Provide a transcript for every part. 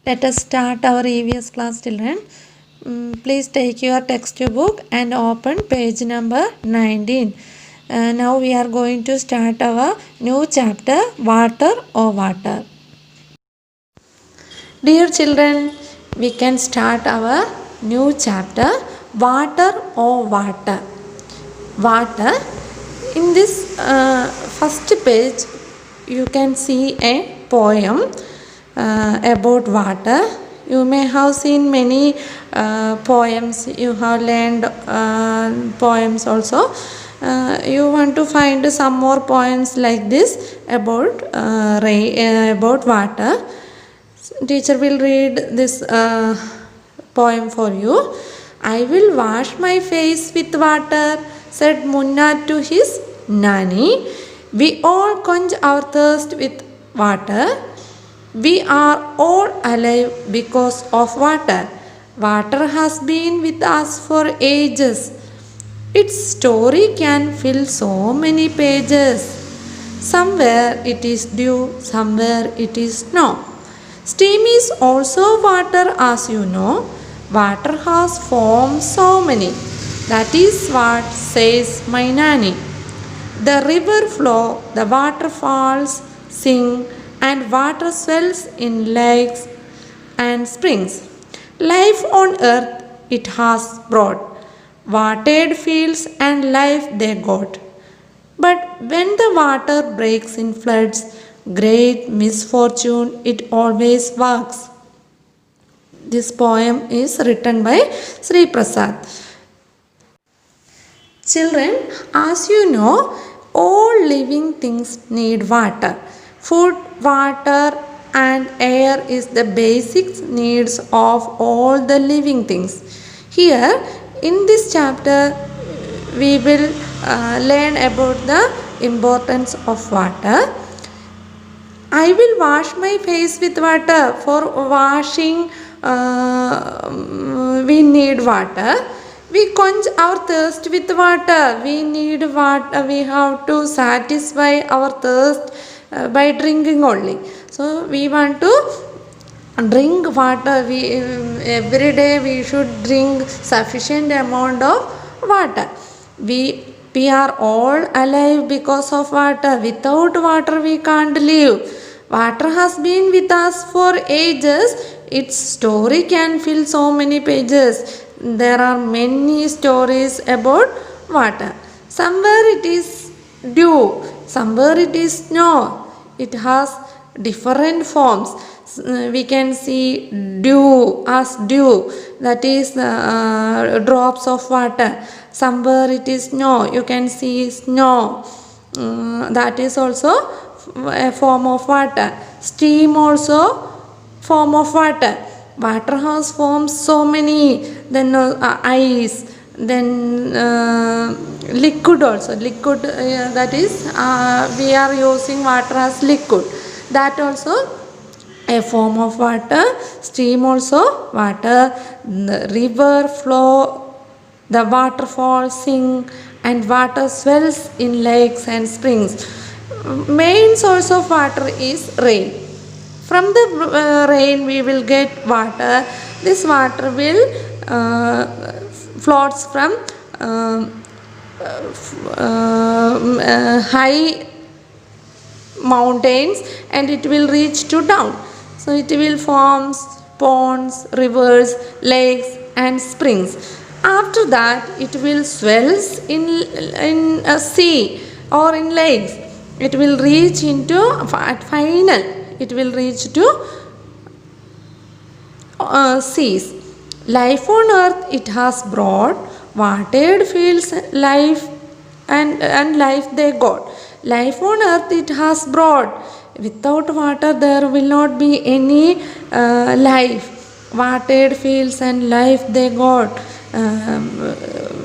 Let us start our EVS class, children. Please take your textbook and open page number 19. Now we are going to start our new chapter, Water or Water. Dear children, we can start our new chapter, Water or Water. Water. In this first page, you can see a poem about water. You may have seen many poems. You have learned poems also. You want to find some more poems like this about about water. Teacher will read this poem for you. I will wash my face with water, said Munna to his nanny. We all quench our thirst with water. We are all alive because of water. Water has been with us for ages. Its story can fill so many pages. Somewhere it is dew, somewhere it is snow. Steam is also water, as you know. Water has forms so many. That is what says my nanny. The river flow, the waterfalls sing, and water swells in lakes and springs. Life on earth it has brought. Watered fields and life they got. But when the water breaks in floods, great misfortune it always works. This poem is written by Sri Prasad. Children, as you know, all living things need water. Food, water and air is the basic needs of all the living things. Here in this chapter we will learn about the importance of water. I will wash my face with water. For washing we need water. We quench our thirst with water. We need water. We have to satisfy our thirst by drinking only. So we want to drink water. Every day we should drink sufficient amount of water. We are all alive because of water. Without water we can't live. Water has been with us for ages. Its story can fill so many pages. There are many stories about water. Somewhere it is dew, somewhere it is snow. It has different forms. We can see dew as dew, that is drops of water. Somewhere it is snow, you can see snow, that is also a form of water. Steam also form of water. Water has forms so many. Then ice, then liquid also. Liquid, that is we are using water as liquid. That also a form of water. Steam also water. The river flow, the waterfall sing, and water swells in lakes and springs. Main source of water is rain. From the rain we will get water. This water will floats from high mountains and it will reach to down. So it will form ponds, rivers, lakes and springs. After that it will swells in a sea or in lakes. It will reach into at final it will reach to seas. Life on earth it has brought. Watered fields life and life they got. Life on earth it has brought. Without water there will not be any life. Watered fields and life they got.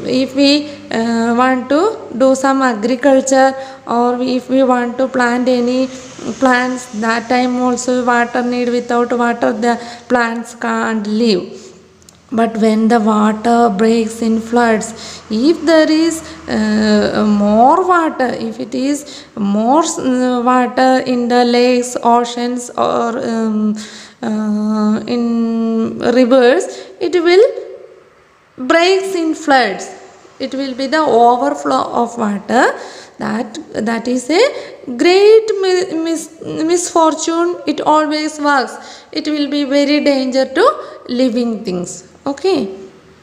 If we want to do some agriculture or if we want to plant any plants, that time also water need. Without water the plants can't live. But when the water breaks in floods, if there is more water, if it is more water in the lakes, oceans or in rivers, it will breaks in floods. It will be the overflow of water. That is a great misfortune. It always works. It will be very danger to living things. Okay.